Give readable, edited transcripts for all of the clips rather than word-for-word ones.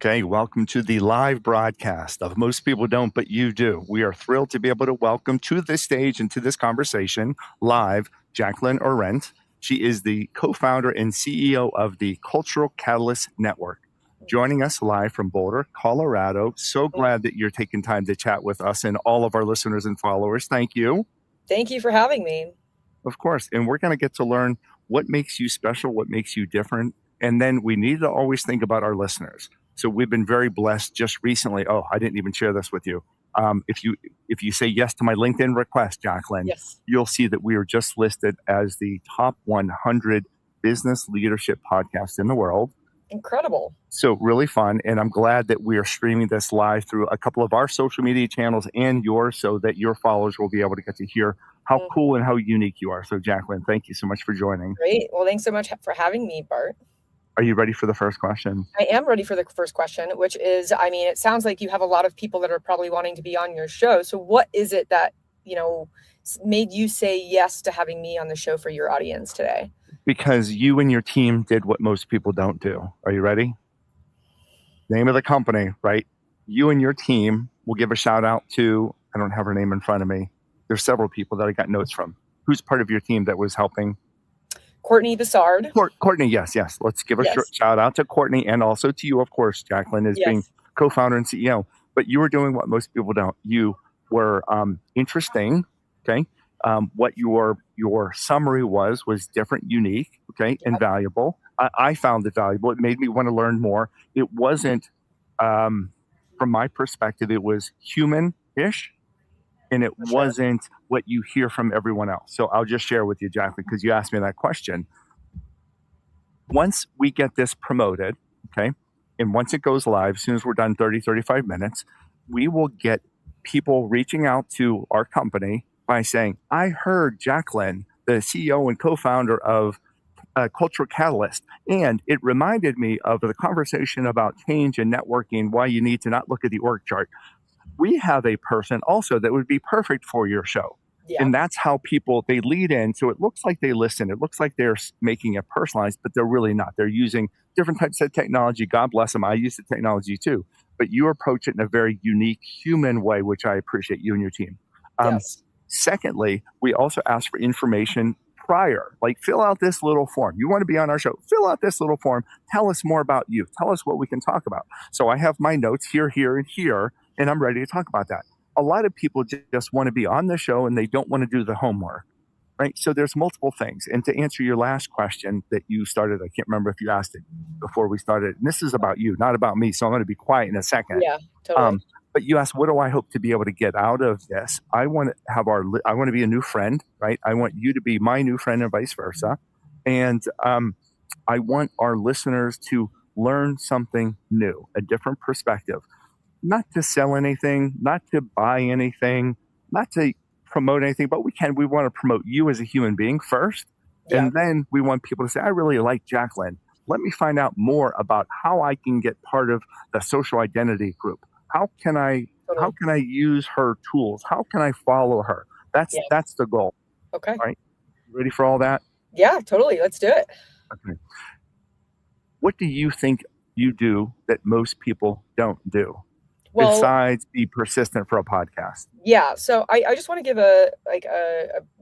Okay, welcome to the live broadcast of Most People Don't, But You Do. We are thrilled to be able to welcome to this stage and to this conversation live Jaclyn Orent. She is the co-founder and CEO of the Cultural Catalyst Network. Joining us live from Boulder, Colorado. So glad that you're taking time to chat with us and all of our listeners and followers. Thank you. Thank you for having me. Of course. And we're going to get to learn what makes you special, what makes you different. And then we need to always think about our listeners. So we've been very blessed just recently. Oh, I didn't even share this with you. If you say yes to my LinkedIn request, Jaclyn, yes, you'll see that we are just listed as the top 100 business leadership podcast in the world. Incredible. So really fun. And I'm glad that we are streaming this live through a couple of our social media channels and yours so that your followers will be able to get to hear how cool and how unique you are. So Jaclyn, thank you so much for joining. Great. Well, thanks so much for having me, Bart. Are you ready for the first question? I am ready for the first question, which is, it sounds like you have a lot of people that are probably wanting to be on your show. So what is it that, made you say yes to having me on the show for your audience today? Because you and your team did what most people don't do. Are you ready? Name of the company, right? You and your team will give a shout out to, I don't have her name in front of me. There's several people that I got notes from. Who's part of your team that was helping? Courtney Bessard. Courtney, yes. Let's give a shout out to Courtney and also to you, of course, Jaclyn, as being co-founder and CEO. But you were doing what most people don't. You were interesting, okay? What your summary was different, unique, okay, and valuable. I found it valuable. It made me want to learn more. It wasn't, from my perspective, it was human-ish. And it wasn't what you hear from everyone else. So I'll just share with you, Jaclyn, because you asked me that question. Once we get this promoted, okay, and once it goes live, as soon as we're done 30, 35 minutes, we will get people reaching out to our company by saying, I heard Jaclyn, the CEO and co-founder of Cultural Catalyst, and it reminded me of the conversation about change and networking, why you need to not look at the org chart. We have a person also that would be perfect for your show. Yeah. And that's how they lead in. So it looks like they listen. It looks like they're making it personalized, but they're really not. They're using different types of technology. God bless them. I use the technology too. But you approach it in a very unique human way, which I appreciate you and your team. Yes. Secondly, we also ask for information prior. Like, fill out this little form. You want to be on our show? Fill out this little form. Tell us more about you. Tell us what we can talk about. So I have my notes here, and here. And I'm ready to talk about that. A lot of people just want to be on the show and they don't want to do the homework, right? So there's multiple things. And to answer your last question that you started, I can't remember if you asked it before we started. And this is about you, not about me. So I'm going to be quiet in a second. Yeah, totally. But you asked, what do I hope to be able to get out of this? I want to be a new friend, right? I want you to be my new friend and vice versa. And I want our listeners to learn something new, a different perspective. Not to sell anything, not to buy anything, not to promote anything, but we want to promote you as a human being first. Yeah. And then we want people to say, I really like Jaclyn. Let me find out more about how I can get part of the social identity group. How can I use her tools? How can I follow her? That's the goal. Okay. All right. You ready for all that? Yeah, totally. Let's do it. Okay. What do you think you do that most people don't do? Besides be persistent for a podcast? Yeah. So I just want to give a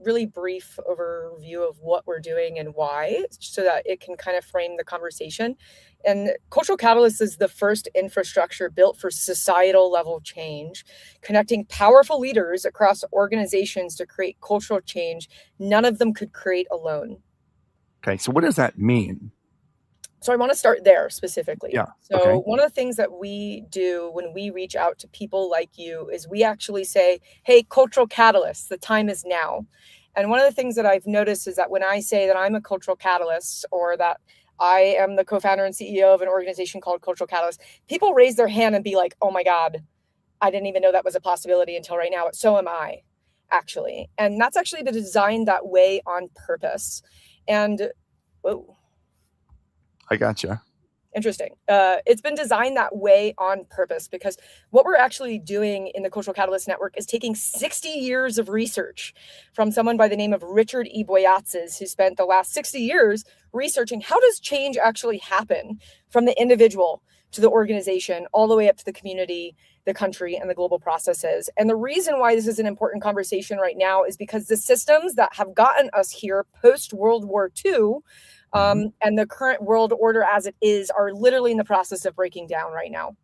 really brief overview of what we're doing and why, so that it can kind of frame the conversation. And Cultural Catalyst is the first infrastructure built for societal level change, connecting powerful leaders across organizations to create cultural change none of them could create alone. Okay. So what does that mean? So I want to start there specifically. Yeah. So okay. One of the things that we do when we reach out to people like you is we actually say, hey, Cultural Catalyst, the time is now. And one of the things that I've noticed is that when I say that I'm a cultural catalyst, or that I am the co-founder and CEO of an organization called Cultural Catalyst, people raise their hand and be like, oh my God, I didn't even know that was a possibility until right now. So am I, actually. And that's actually been designed that way on purpose. And, whoa. I gotcha. Interesting. It's been designed that way on purpose because what we're actually doing in the Cultural Catalyst Network is taking 60 years of research from someone by the name of Richard Boyatzis, who spent the last 60 years researching how does change actually happen from the individual to the organization, all the way up to the community, the country, and the global processes. And the reason why this is an important conversation right now is because the systems that have gotten us here post-World War II and the current world order as it is are literally in the process of breaking down right now.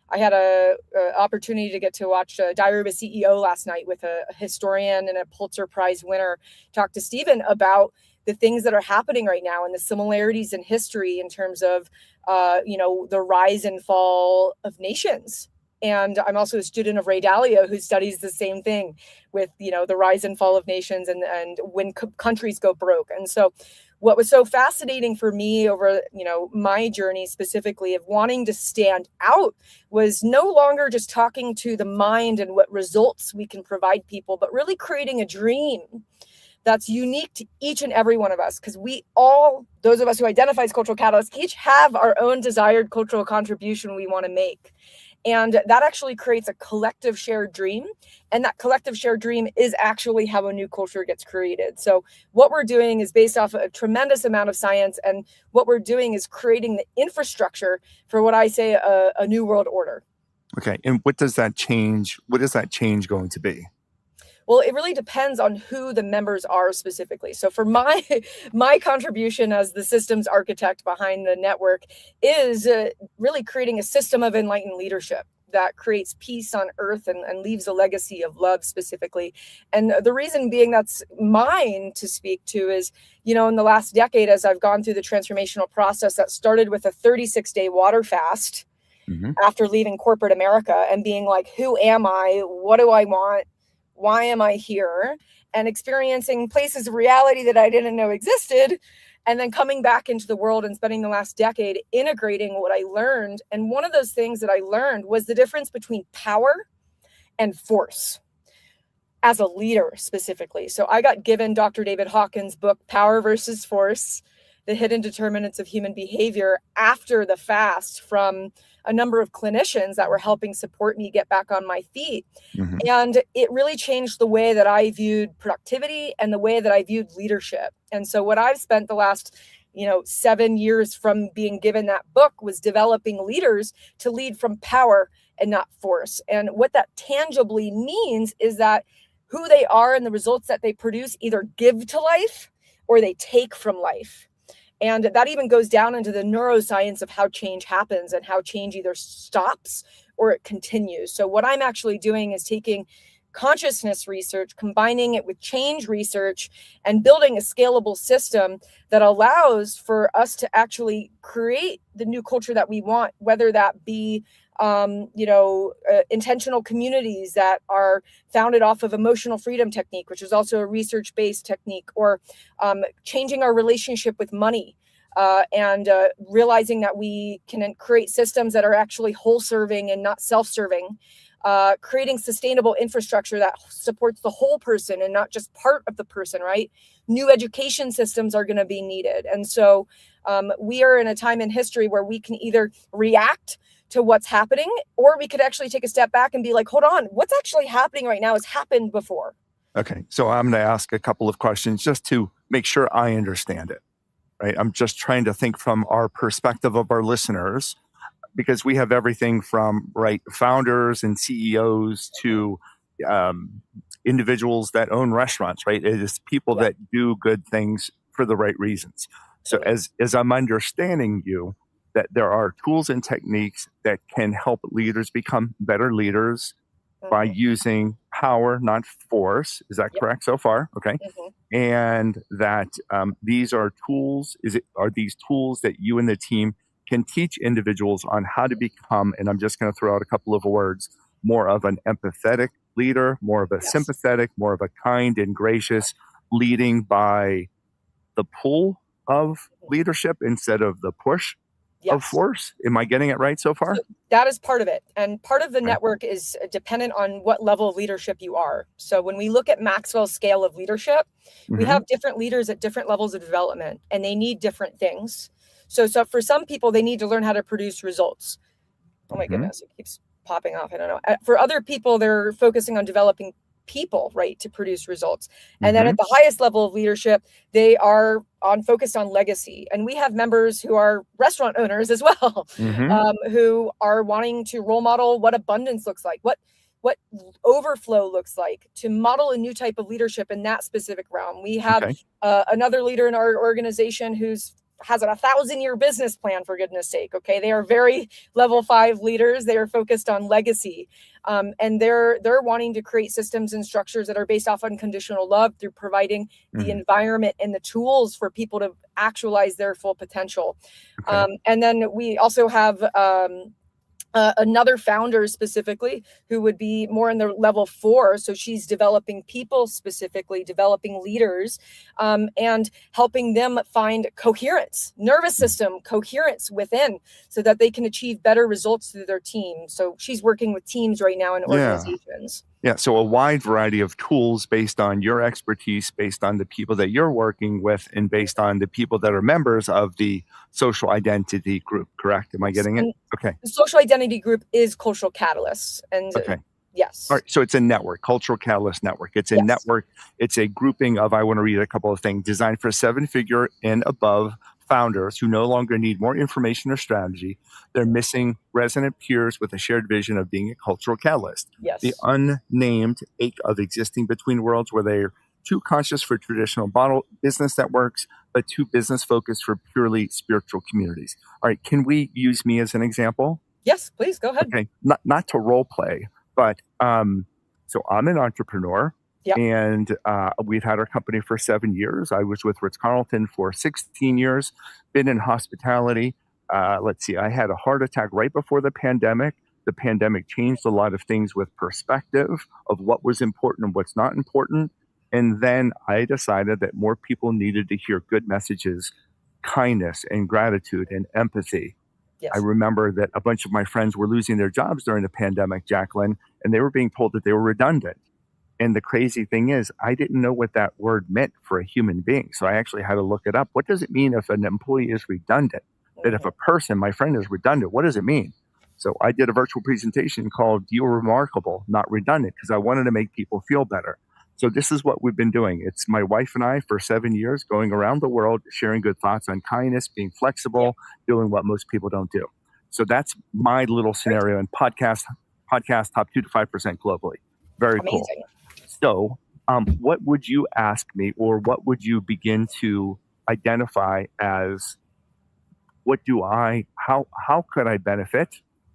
I had a opportunity to get to watch Diary of a CEO last night with a historian and a Pulitzer Prize winner talk to Stephen about the things that are happening right now and the similarities in history in terms of, the rise and fall of nations. And I'm also a student of Ray Dalio, who studies the same thing with, the rise and fall of nations and when countries go broke. And so what was so fascinating for me over, my journey specifically of wanting to stand out was no longer just talking to the mind and what results we can provide people, but really creating a dream that's unique to each and every one of us. Because we all, those of us who identify as cultural catalysts, each have our own desired cultural contribution we want to make. And that actually creates a collective shared dream. And that collective shared dream is actually how a new culture gets created. So what we're doing is based off a tremendous amount of science. And what we're doing is creating the infrastructure for what I say a new world order. Okay. And what does that change? What is that change going to be? Well, it really depends on who the members are specifically. So for my contribution as the systems architect behind the network is really creating a system of enlightened leadership that creates peace on earth and leaves a legacy of love specifically. And the reason being that's mine to speak to is, in the last decade, as I've gone through the transformational process that started with a 36-day water fast after leaving corporate America and being like, who am I? What do I want? Why am I here? And experiencing places of reality that I didn't know existed. And then coming back into the world and spending the last decade integrating what I learned. And one of those things that I learned was the difference between power and force as a leader specifically. So I got given Dr. David Hawkins' book, Power versus Force, The Hidden Determinants of Human Behavior, after the fast from a number of clinicians that were helping support me get back on my feet. And it really changed the way that I viewed productivity and the way that I viewed leadership. And so what I've spent the last, 7 years from being given that book was developing leaders to lead from power and not force. And what that tangibly means is that who they are and the results that they produce either give to life or they take from life. And that even goes down into the neuroscience of how change happens and how change either stops or it continues. So what I'm actually doing is taking consciousness research, combining it with change research, and building a scalable system that allows for us to actually create the new culture that we want, whether that be intentional communities that are founded off of emotional freedom technique, which is also a research-based technique, or changing our relationship with money and realizing that we can create systems that are actually whole-serving and not self-serving, creating sustainable infrastructure that supports the whole person and not just part of the person, right? New education systems are going to be needed. And so we are in a time in history where we can either react to what's happening, or we could actually take a step back and be like, hold on, what's actually happening right now has happened before. Okay. So I'm going to ask a couple of questions just to make sure I understand it, right? I'm just trying to think from our perspective of our listeners, because we have everything from founders and CEOs to individuals that own restaurants, right? It is people that do good things for the right reasons. So as I'm understanding you, that there are tools and techniques that can help leaders become better leaders by using power, not force. Is that correct so far? Okay. And that these are tools, are these tools that you and the team can teach individuals on how to become, and I'm just going to throw out a couple of words, more of an empathetic leader, more of a sympathetic, more of a kind and gracious, leading by the pull of leadership instead of the push. of Yes. force. Am I getting it right so far? So that is part of it. And part of the Okay. network is dependent on what level of leadership you are. So when we look at Maxwell's scale of leadership, we Mm-hmm. have different leaders at different levels of development, and they need different things. So for some people, they need to learn how to produce results. Oh my Mm-hmm. goodness, it keeps popping off. I don't know. For other people, they're focusing on developing people, right, to produce results. And then Mm-hmm. at the highest level of leadership, they are focused on legacy. And we have members who are restaurant owners as well, Mm-hmm. who are wanting to role model what abundance looks like, what overflow looks like, to model a new type of leadership in that specific realm. We have Okay. another leader in our organization who's has a 1,000-year business plan, for goodness sake. Okay. They are very level 5 leaders. They are focused on legacy. And they're wanting to create systems and structures that are based off unconditional love through providing the environment and the tools for people to actualize their full potential. Okay. And then we also have another founder specifically who would be more in the level 4. So she's developing people, specifically developing leaders, and helping them find coherence, nervous system coherence within, so that they can achieve better results through their team. So she's working with teams right now in organizations. Yeah, so a wide variety of tools based on your expertise, based on the people that you're working with, and based on the people that are members of the social identity group, correct? Am I getting it? And Okay. the social identity group is Cultural Catalysts. And Okay. yes. All right. So it's a network, Cultural Catalyst Network. It's a Yes. network. It's a grouping of, I want to read a couple of things, designed for 7-figure and above founders who no longer need more information or strategy. They're missing resonant peers with a shared vision of being a cultural catalyst. Yes. The unnamed ache of existing between worlds where they're too conscious for traditional business networks, but too business focused for purely spiritual communities. All right. Can we use me as an example? Yes, please go ahead. Okay. Not to role play, but so I'm an entrepreneur. Yep. And we've had our company for 7 years. I was with Ritz-Carlton for 16 years, been in hospitality. Let's see, I had a heart attack right before the pandemic. The pandemic changed a lot of things with perspective of what was important and what's not important. And then I decided that more people needed to hear good messages, kindness and gratitude and empathy. Yes. I remember that a bunch of my friends were losing their jobs during the pandemic, Jaclyn, and they were being told that they were redundant. And the crazy thing is, I didn't know what that word meant for a human being. So I actually had to look it up. What does it mean if an employee is redundant? That if a person, my friend, is redundant, what does it mean? So I did a virtual presentation called "You're Remarkable, Not Redundant," because I wanted to make people feel better. So this is what we've been doing. It's my wife and I for 7 years going around the world, sharing good thoughts on kindness, being flexible, doing what most people don't do. So that's my little scenario in podcast top 2 to 5% globally. Very Amazing. Cool. So, what would you ask me, or what would you begin to identify as how could I benefit?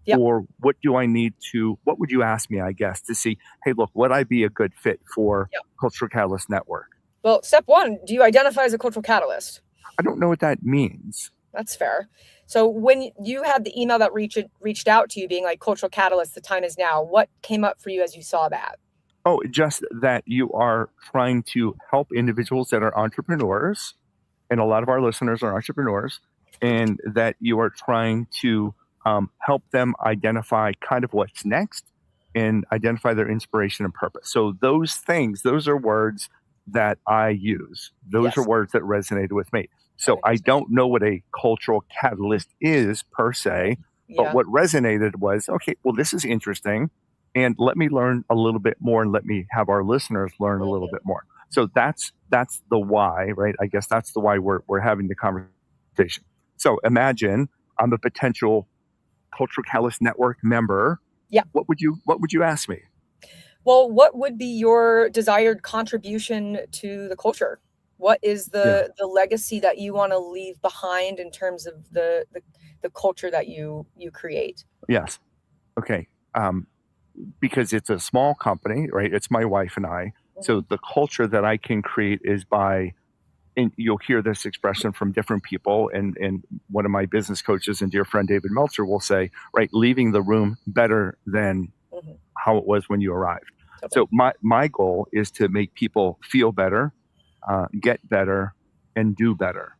Yep. Or what do I need to, what would you ask me, I guess, to see, hey, look, would I be a good fit for Cultural Catalyst Network? Well, step 1, do you identify as a cultural catalyst? I don't know what that means. That's fair. So when you had the email that reached out to you being like, cultural catalyst, the time is now, what came up for you as you saw that? Oh, just that you are trying to help individuals that are entrepreneurs, and a lot of our listeners are entrepreneurs, and that you are trying to help them identify kind of what's next and identify their inspiration and purpose. So those things, those are words that I use. Those are words that resonated with me. So I don't know what a cultural catalyst is per se, but what resonated was, okay, well, this is interesting. And let me learn a little bit more, and let me have our listeners learn a little bit more. So that's the why, right? I guess that's the why we're having the conversation. So imagine I'm a potential Cultural Catalyst Network member. Yeah. What would you ask me? Well, what would be your desired contribution to the culture? What is the legacy that you want to leave behind in terms of the culture that you create? Yes. Okay. Because it's a small company, right? It's my wife and I. So the culture that I can create is by, and you'll hear this expression from different people, and one of my business coaches and dear friend David Meltzer will say, right, leaving the room better than how it was when you arrived. So my goal is to make people feel better, get better, and do better.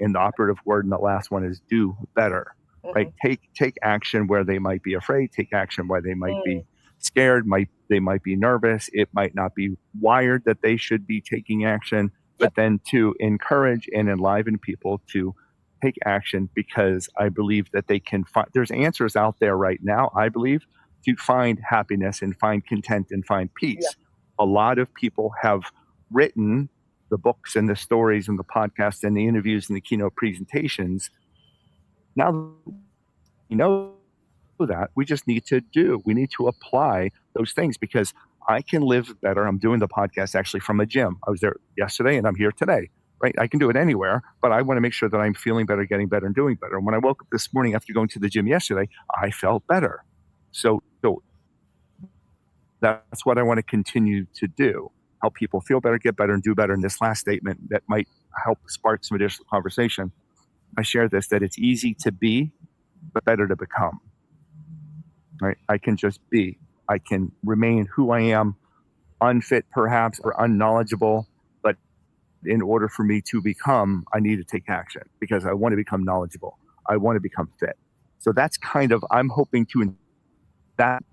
And the operative word in the last one is do better. right? Take action where they might be afraid, take action where they might be scared, they might be nervous, it might not be wired that they should be taking action, but then to encourage and enliven people to take action, because I believe that they can find there's answers out there right now, I believe, to find happiness and find content and find peace. A lot of people have written the books and the stories and the podcasts and the interviews and the keynote presentations. Now we know that we just need to we need to apply those things, because I can live better. I'm doing the podcast actually from a gym. I was there yesterday and I'm here today, right? I can do it anywhere, but I want to make sure that I'm feeling better, getting better, and doing better. And when I woke up this morning after going to the gym yesterday, I felt better. So that's what I want to continue to do. Help people feel better, get better, and do better. In this last statement that might help spark some additional conversation, I share this, that it's easy to be, but better to become. Right? I can just be. I can remain who I am, unfit perhaps or unknowledgeable, but in order for me to become, I need to take action, because I want to become knowledgeable. I want to become fit. So that's kind of, I'm hoping to, that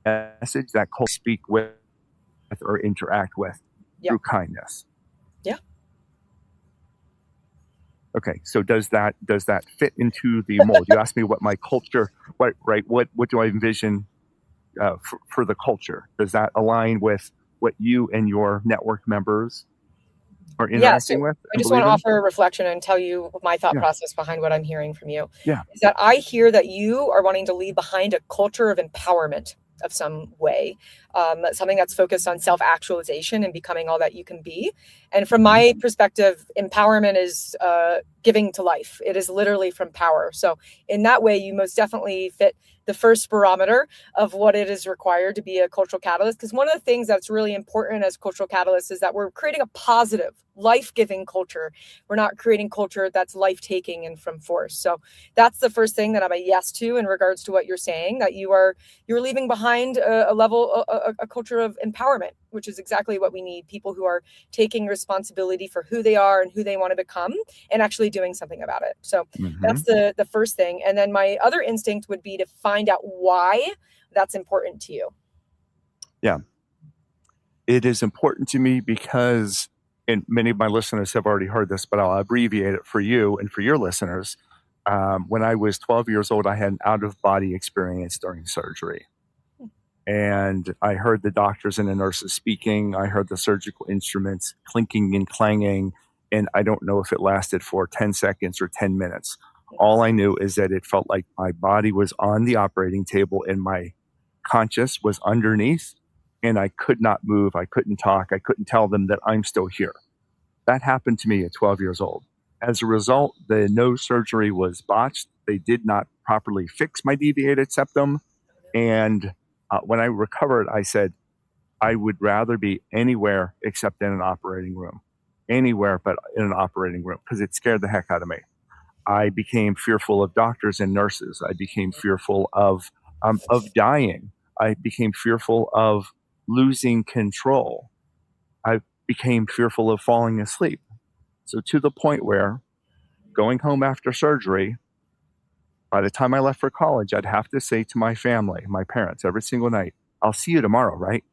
message, that speak with or interact with through kindness. Yeah. Okay, so does that fit into the mold? You asked me what my culture, what do I envision for the culture? Does that align with what you and your network members are interacting with? I just want to offer a reflection and tell you my thought process behind what I'm hearing from you. Is that I hear that you are wanting to leave behind a culture of empowerment of some way, something that's focused on self-actualization and becoming all that you can be. And from my perspective, empowerment is giving to life. It is literally from power. So in that way, you most definitely fit the first barometer of what it is required to be a cultural catalyst. Because one of the things that's really important as cultural catalysts is that we're creating a positive, life-giving culture. We're not creating culture that's life-taking and from force. So that's the first thing that I'm a yes to in regards to what you're saying, that you're leaving behind a culture of empowerment, which is exactly what we need. People who are taking responsibility for who they are and who they want to become and actually doing something about it. So that's the first thing. And then my other instinct would be to find out why that's important to you. Yeah. It is important to me because, and many of my listeners have already heard this, but I'll abbreviate it for you and for your listeners. When I was 12 years old, I had an out-of-body experience during surgery. And I heard the doctors and the nurses speaking. I heard the surgical instruments clinking and clanging. And I don't know if it lasted for 10 seconds or 10 minutes. All I knew is that it felt like my body was on the operating table and my conscious was underneath, and I could not move. I couldn't talk. I couldn't tell them that I'm still here. That happened to me at 12 years old. As a result, the nose surgery was botched. They did not properly fix my deviated septum. And when I recovered, I said, I would rather be anywhere except in an operating room. Anywhere but in an operating room, because it scared the heck out of me. I became fearful of doctors and nurses. I became fearful of dying. I became fearful of losing control. I became fearful of falling asleep. So to the point where going home after surgery, by the time I left for college, I'd have to say to my family, my parents, every single night, I'll see you tomorrow, right?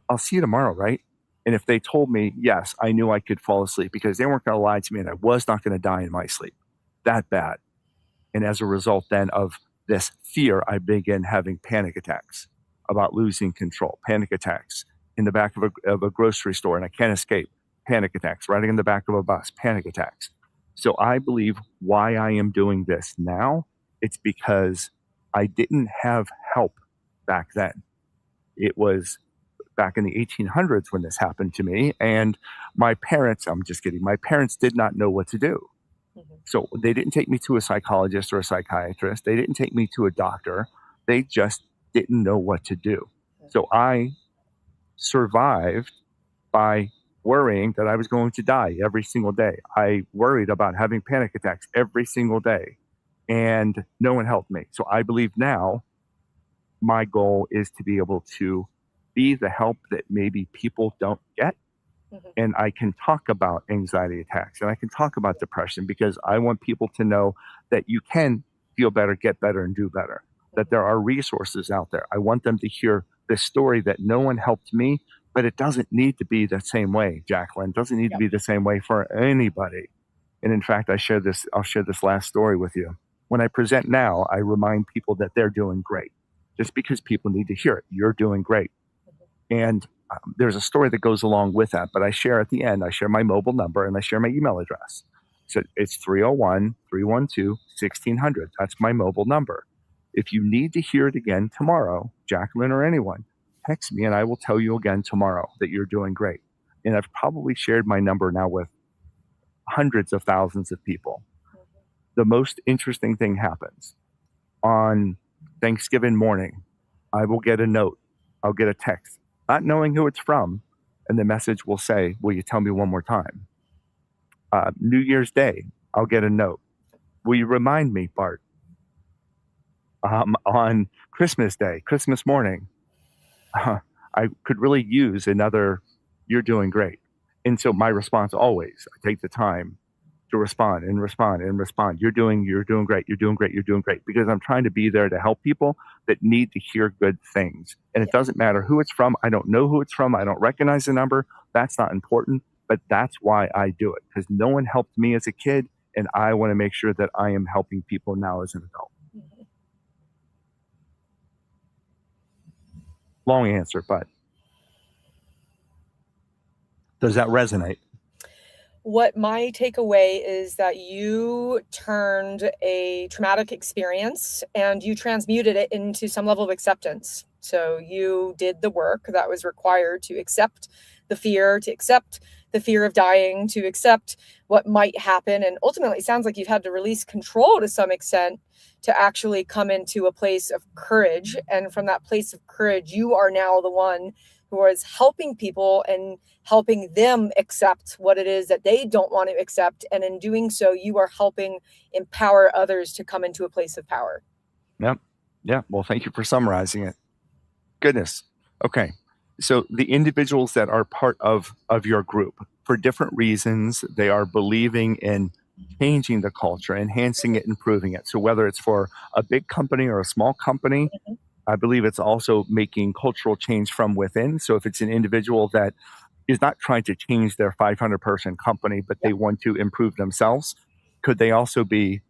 I'll see you tomorrow, right? And if they told me, yes, I knew I could fall asleep, because they weren't going to lie to me and I was not going to die in my sleep. That bad. And as a result then of this fear, I began having panic attacks about losing control, panic attacks in the back of a grocery store and I can't escape, panic attacks, riding in the back of a bus, panic attacks. So I believe why I am doing this now, it's because I didn't have help back then. It was back in the 1800s when this happened to me. And my parents, I'm just kidding, my parents did not know what to do. So they didn't take me to a psychologist or a psychiatrist. They didn't take me to a doctor. They just didn't know what to do. So I survived by worrying that I was going to die every single day. I worried about having panic attacks every single day, and no one helped me. So I believe now my goal is to be able to be the help that maybe people don't get, And I can talk about anxiety attacks and I can talk about depression because I want people to know that you can feel better, get better, and do better, that there are resources out there. I want them to hear this story that no one helped me, but it doesn't need to be the same way, Jaclyn. It doesn't need to be the same way for anybody. And in fact, I'll share this last story with you. When I present now, I remind people that they're doing great just because people need to hear it. You're doing great. And there's a story that goes along with that, but I share at the end, I share my mobile number and I share my email address. So it's 301 312 1600. That's my mobile number. If you need to hear it again tomorrow, Jaclyn or anyone, text me and I will tell you again tomorrow that you're doing great. And I've probably shared my number now with hundreds of thousands of people. The most interesting thing happens on Thanksgiving morning. I will get a note, I'll get a text, not knowing who it's from, and the message will say, "Will you tell me one more time?" New Year's Day, I'll get a note. "Will you remind me, Bart?" On Christmas Day, Christmas morning, I could really use another, "You're doing great." And so my response always, I take the time to respond and respond and respond. You're doing great. You're doing great. You're doing great. Because I'm trying to be there to help people that need to hear good things. And it doesn't matter who it's from. I don't know who it's from. I don't recognize the number. That's not important. But that's why I do it, because no one helped me as a kid. And I want to make sure that I am helping people now as an adult. Long answer, but does that resonate? What my takeaway is that you turned a traumatic experience and you transmuted it into some level of acceptance. So you did the work that was required to accept the fear of dying, to accept what might happen. And ultimately, it sounds like you've had to release control to some extent to actually come into a place of courage. And from that place of courage, you are now the one who is helping people and helping them accept what it is that they don't want to accept. And in doing so, you are helping empower others to come into a place of power. Yep. Yeah. Well, thank you for summarizing it. Goodness. Okay. So the individuals that are part of your group, for different reasons, they are believing in changing the culture, enhancing it, improving it. So whether it's for a big company or a small company, I believe it's also making cultural change from within. So if it's an individual that is not trying to change their 500-person company, but they want to improve themselves, could they also be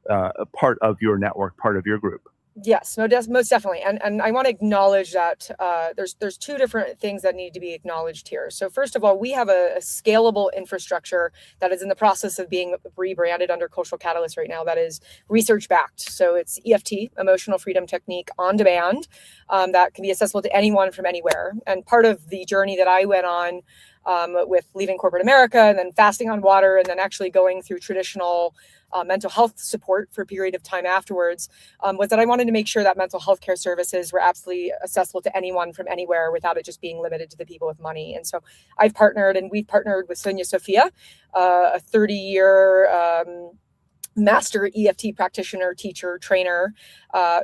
a part of your network, part of your group? Yes, most definitely. And I want to acknowledge that there's two different things that need to be acknowledged here. So first of all, we have a scalable infrastructure that is in the process of being rebranded under Cultural Catalyst right now that is research backed. So it's EFT, Emotional Freedom Technique, on demand, that can be accessible to anyone from anywhere. And part of the journey that I went on with leaving corporate America and then fasting on water and then actually going through traditional mental health support for a period of time afterwards, was that I wanted to make sure that mental health care services were absolutely accessible to anyone from anywhere without it just being limited to the people with money. And so we've partnered with Sonia Sophia, a 30-year master EFT practitioner, teacher, trainer,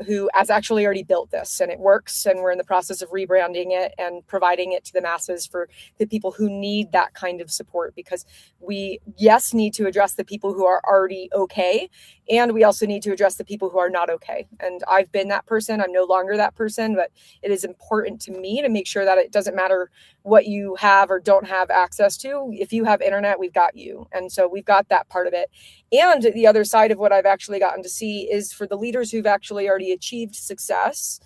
who has actually already built this, and it works. And we're in the process of rebranding it and providing it to the masses for the people who need that kind of support, because we, yes, need to address the people who are already okay. And we also need to address the people who are not okay. And I've been that person. I'm no longer that person, but it is important to me to make sure that it doesn't matter what you have or don't have access to. If you have internet, we've got you. And so we've got that part of it. And the other side of what I've actually gotten to see is for the leaders who've actually already achieved success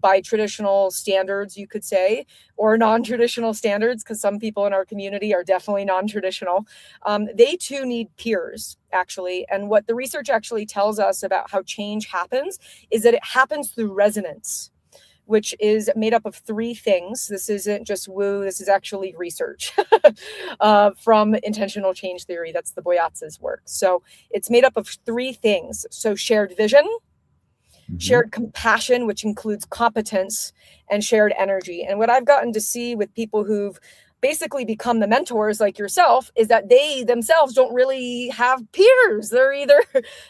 by traditional standards, you could say, or non-traditional standards, because some people in our community are definitely non-traditional. They too need peers, actually. And what the research actually tells us about how change happens is that it happens through resonance, which is made up of three things. This isn't just woo, this is actually research from intentional change theory. That's the Boyatzis work. So it's made up of three things. So shared vision, shared compassion, which includes competence, and shared energy. And what I've gotten to see with people who've basically become the mentors like yourself is that they themselves don't really have peers. They're either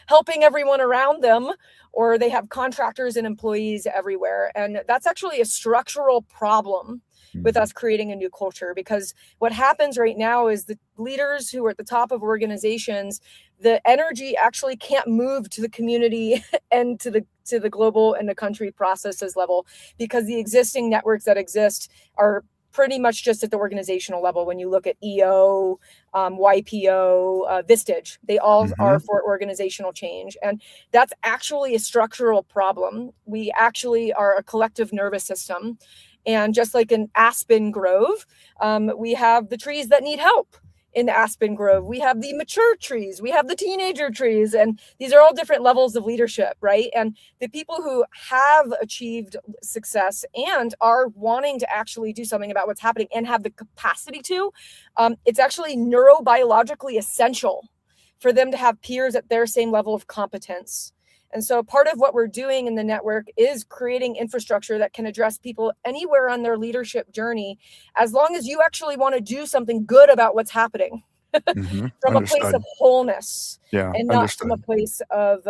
helping everyone around them or they have contractors and employees everywhere. And that's actually a structural problem with us creating a new culture. Because what happens right now is the leaders who are at the top of organizations, the energy actually can't move to the community and to the global and the country processes level, because the existing networks that exist are pretty much just at the organizational level. When you look at EO, YPO, Vistage, they all are for organizational change. And that's actually a structural problem. We actually are a collective nervous system. And just like in Aspen Grove, we have the trees that need help. In Aspen Grove, we have the mature trees, we have the teenager trees, and these are all different levels of leadership, right? And the people who have achieved success and are wanting to actually do something about what's happening and have the capacity to, it's actually neurobiologically essential for them to have peers at their same level of competence. And so part of what we're doing in the network is creating infrastructure that can address people anywhere on their leadership journey, as long as you actually want to do something good about what's happening from a place of wholeness, and not from a place of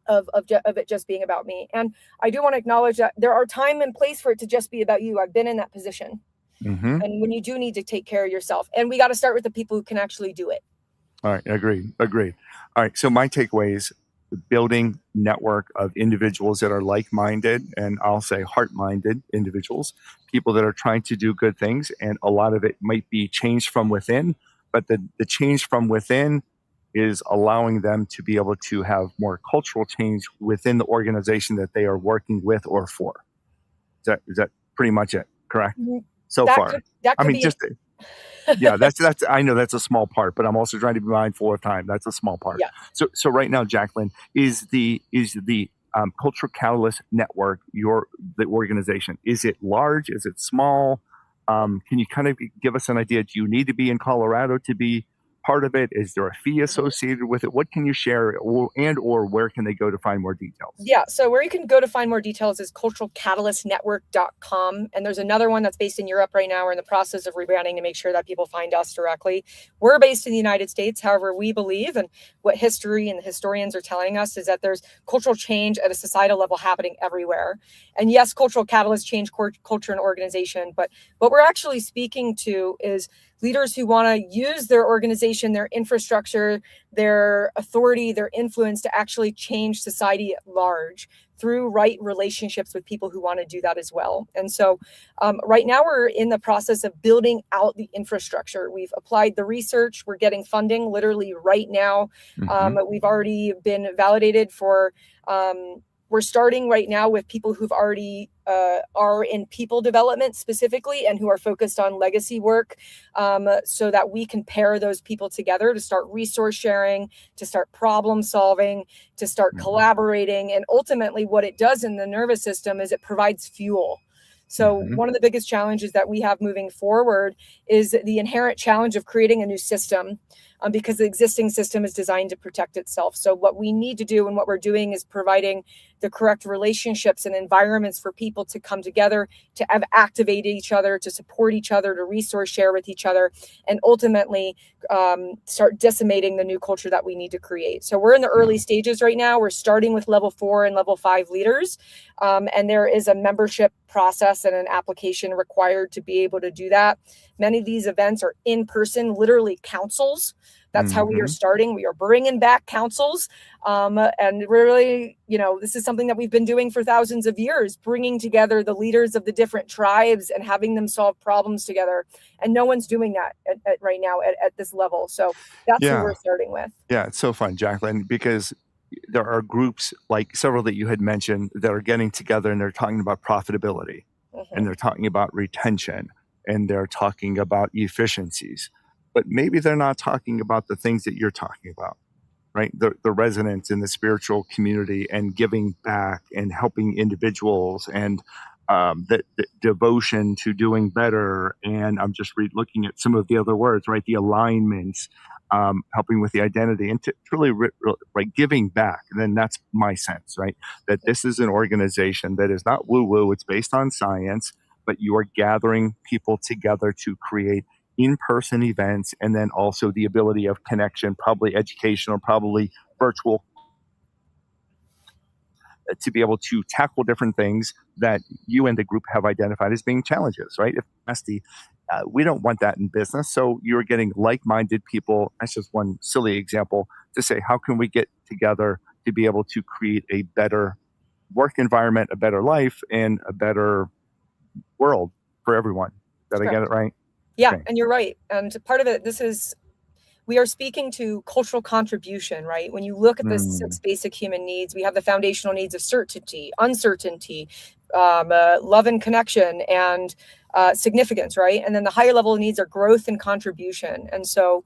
it just being about me. And I do want to acknowledge that there are time and place for it to just be about you. I've been in that position. And when you do need to take care of yourself, and we got to start with the people who can actually do it. All right. Agreed. All right. So my takeaway is building network of individuals that are like-minded, and I'll say heart-minded individuals, people that are trying to do good things. And a lot of it might be changed from within, but the change from within is allowing them to be able to have more cultural change within the organization that they are working with or for. Is that pretty much it? Correct? So far. I mean, just yeah, that's I know that's a small part, but I'm also trying to be mindful of time. That's a small part. Yeah. So right now, Jaclyn, is the Cultural Catalyst Network the organization? Is it large? Is it small? Can you kind of give us an idea? Do you need to be in Colorado to be part of it? Is there a fee associated with it? What can you share, or where can they go to find more details? Yeah, so where you can go to find more details is culturalcatalyst.network.com. And there's another one that's based in Europe right now. We're in the process of rebranding to make sure that people find us directly. We're based in the United States. However, we believe, and what history and the historians are telling us, is that there's cultural change at a societal level happening everywhere. And yes, cultural catalysts change culture and organization. But what we're actually speaking to is leaders who want to use their organization, their infrastructure, their authority, their influence to actually change society at large through right relationships with people who want to do that as well. And so right now we're in the process of building out the infrastructure. We've applied the research. We're getting funding literally right now. We've already been validated for we're starting right now with people who've already are in people development specifically and who are focused on legacy work, so that we can pair those people together to start resource sharing, to start problem solving, to start collaborating. And ultimately what it does in the nervous system is it provides fuel. So one of the biggest challenges that we have moving forward is the inherent challenge of creating a new system, because the existing system is designed to protect itself. So what we need to do and what we're doing is providing the correct relationships and environments for people to come together, to have activate each other, to support each other, to resource share with each other, and ultimately start decimating the new culture that we need to create. So we're in the early stages right now. We're starting with level 4 and level 5 leaders. And there is a membership process and an application required to be able to do that. Many of these events are in person, literally councils. That's how we are starting. We are bringing back councils. And really, this is something that we've been doing for thousands of years, bringing together the leaders of the different tribes and having them solve problems together. And no one's doing that right now at this level. So that's who we're starting with. Yeah, it's so fun, Jaclyn, because there are groups like several that you had mentioned that are getting together and they're talking about profitability and they're talking about retention and they're talking about efficiencies. But maybe they're not talking about the things that you're talking about, right? The resonance in the spiritual community and giving back and helping individuals and the devotion to doing better. And I'm just looking at some of the other words, right? The alignments, helping with the identity and to really like giving back. And then that's my sense, right? That this is an organization that is not woo-woo. It's based on science, but you are gathering people together to create in-person events, and then also the ability of connection, probably educational, probably virtual, to be able to tackle different things that you and the group have identified as being challenges, right? If nasty, we don't want that in business. So you're getting like-minded people. That's just one silly example to say, how can we get together to be able to create a better work environment, a better life, and a better world for everyone? Did I get it right? Yeah, okay. And you're right. And part of it, we are speaking to cultural contribution, right? When you look at the 6 basic human needs, we have the foundational needs of certainty, uncertainty, love and connection, and significance, right? And then the higher level needs are growth and contribution. And so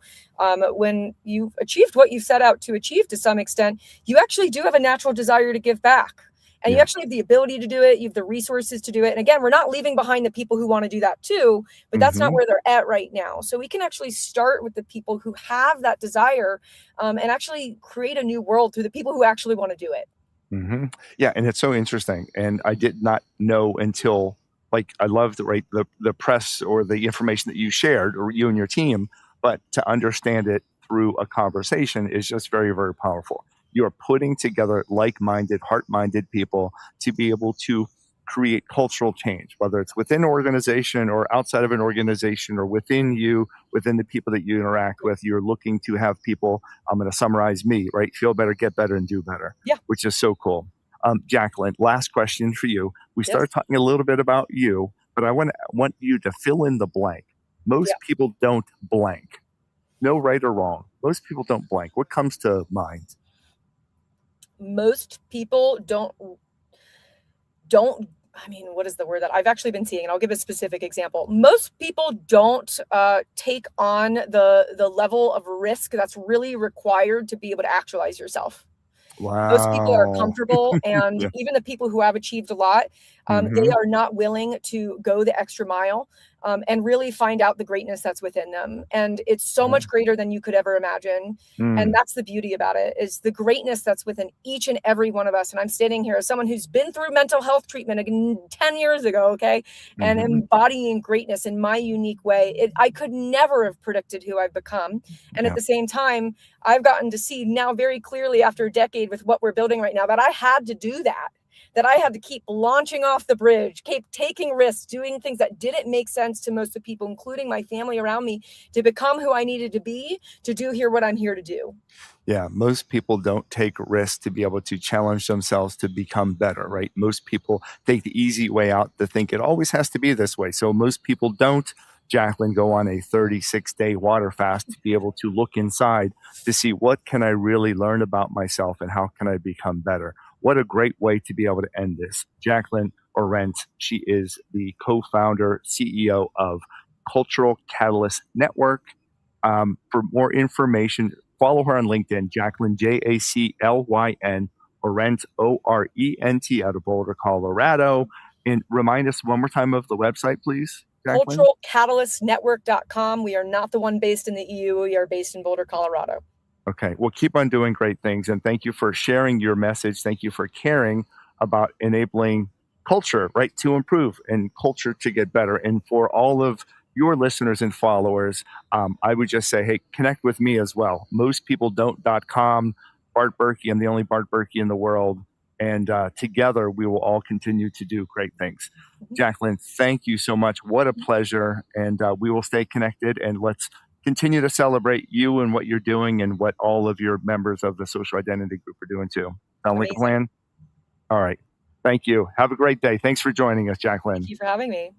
when you've achieved what you set out to achieve to some extent, you actually do have a natural desire to give back. And you actually have the ability to do it. You have the resources to do it. And again, we're not leaving behind the people who want to do that too, but that's not where they're at right now. So we can actually start with the people who have that desire and actually create a new world through the people who actually want to do it. Yeah, and it's so interesting. And I did not know until, like, I love the press or the information that you shared, or you and your team, but to understand it through a conversation is just very, very powerful. You're putting together like-minded, heart-minded people to be able to create cultural change, whether it's within an organization or outside of an organization or within you, within the people that you interact with. You're looking to have people, I'm going to summarize me, right? Feel better, get better, and do better, which is so cool. Jaclyn, last question for you. We started talking a little bit about you, but I want you to fill in the blank. Most people don't blank. No right or wrong. Most people don't blank. What comes to mind? Most people don't, I mean, what is the word that I've actually been seeing? And I'll give a specific example. Most people don't take on the level of risk that's really required to be able to actualize yourself. Wow. Most people are comfortable, and even the people who have achieved a lot, they are not willing to go the extra mile and really find out the greatness that's within them. And it's so much greater than you could ever imagine. And that's the beauty about it, is the greatness that's within each and every one of us. And I'm standing here as someone who's been through mental health treatment 10 years ago, okay, and embodying greatness in my unique way. I could never have predicted who I've become. And at the same time, I've gotten to see now very clearly after a decade with what we're building right now that I had to do that I had to keep launching off the bridge, keep taking risks, doing things that didn't make sense to most of the people, including my family around me, to become who I needed to be, to do here what I'm here to do. Yeah, most people don't take risks to be able to challenge themselves to become better, right? Most people take the easy way out to think it always has to be this way. So most people don't, Jaclyn, go on a 36-day water fast to be able to look inside to see what can I really learn about myself and how can I become better. What a great way to be able to end this. Jaclyn Orent, she is the co-founder, CEO of Cultural Catalyst Network. For more information, follow her on LinkedIn, Jaclyn, Jaclyn, Orent, Orent, out of Boulder, Colorado. And remind us one more time of the website, please. Culturalcatalyst.network.com. We are not the one based in the EU. We are based in Boulder, Colorado. Okay. Well, keep on doing great things. And thank you for sharing your message. Thank you for caring about enabling culture, right, to improve and culture to get better. And for all of your listeners and followers, I would just say, hey, connect with me as well. Mostpeopledon't.com. Bart Berkey. I'm the only Bart Berkey in the world. And together, we will all continue to do great things. Jaclyn, thank you so much. What a pleasure. And we will stay connected, and let's continue to celebrate you and what you're doing and what all of your members of the social identity group are doing too. Sound like a plan? All right. Thank you. Have a great day. Thanks for joining us, Jaclyn. Thank you for having me.